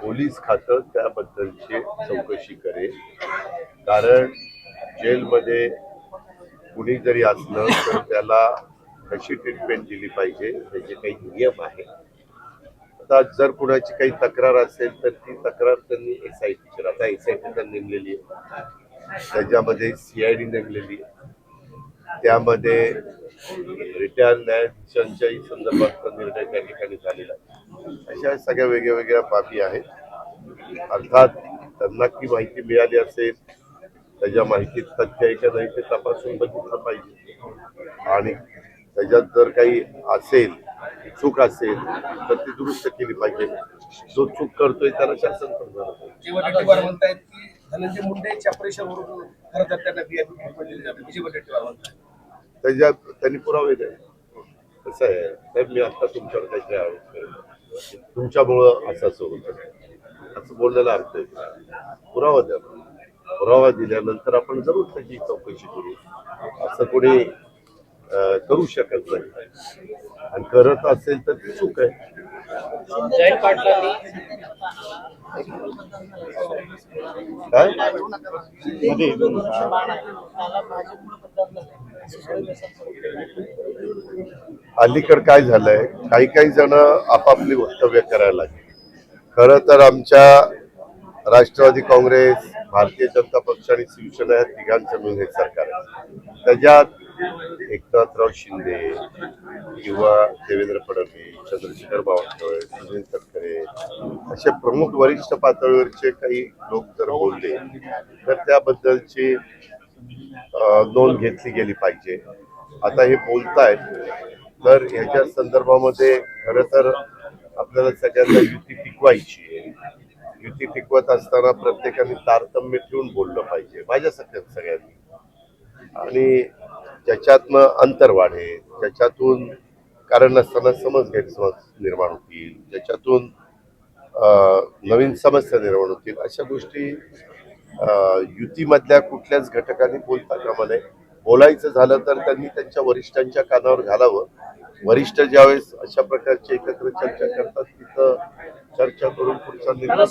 Police खातं त्याबद्दलची चौकशी करेल. कारण जेलमध्ये कुणी जरी असलं तर त्याला कशी ट्रीटमेंट दिली पाहिजे त्याचे काही नियम आहेत. आता जर कुणाची काही तक्रार असेल तर ती तक्रार त्यांनी SIT आता SIT तर नेमलेली आहे, त्याच्यामध्ये CID नेमलेली आहे, त्यामध्ये रिटायर न्यायाधीशांच्याही संदर्भातचा निर्णय त्या ठिकाणी झालेला आहे. अशा सगळ्या वेगळ्या वेगळ्या बाबी आहेत. अर्थात त्यांना ती माहिती मिळाली असेल, त्याच्या माहितीत तथ्य आहे का नाही ते तपासून बघितलं पाहिजे आणि त्याच्यात जर काही असेल चूक असेल तर ती दुरुस्त केली पाहिजे. जो चूक करतोय त्याला शासन करणार म्हणतायत की धनंजय मुंडेच्या प्रेशरवरून खरं तर त्यांना VIP ट्रीटमेंट दिली जाते. विजय वडेट्टीवार म्हणतात त्याच्यात त्यांनी पुरावे द्यावे. कसं आहे साहेब, मी आता तुमच्यावर काहीतरी आरोप करेन, तुमच्यामुळं असं होतं असं बोललेला अर्थ आहे. पुरावा द्या. पुरावा दिल्यानंतर आपण जरूर त्याची चौकशी करू. असं कोणी करू शकत नाही आणि करत असेल तर ती चूक आहे. जयंत पाटलांनी काय अलीकडे काय झालंय, काही काही जण आपापली वक्तव्य करायला लागले. खरं तर आमच्या राष्ट्रवादी काँग्रेस, भारतीय जनता पक्ष आणि शिवसेना या तिघांचं मिळून हे सरकार आहे. त्याच्यात एकनाथराव शिंदे किंवा देवेंद्र फडणवीस, चंद्रशेखर बावनकुळे, सुनील तटकरे असे प्रमुख वरिष्ठ पातळीवरचे काही लोक जर बोलले तर त्याबद्दलची नोंद घेतली गेली पाहिजे. आता हे बोलतायत तर ह्याच्या संदर्भामध्ये खरं तर आपल्याला सगळ्यांना युती टिकवायची आहे. युती टिकवत असताना प्रत्येकाने तारतम्य ठेवून बोललं पाहिजे माझ्या सगळ्यांनी, आणि ज्याच्यातनं अंतर वाढेल, ज्याच्यातून कारण नसताना समज गैरसमज निर्माण होतील, ज्याच्यातून नवीन समस्या निर्माण होतील, अशा गोष्टी युतीमधल्या कुठल्याच घटकांनी बोलता कामा नये. बोलायचं झालं तर त्यांनी त्यांच्या वरिष्ठांच्या कानावर घालावं. वरिष्ठ ज्यावेळेस अशा प्रकारची एकत्र चर्चा करतात तिथं चर्चा करून पुढचा निर्णय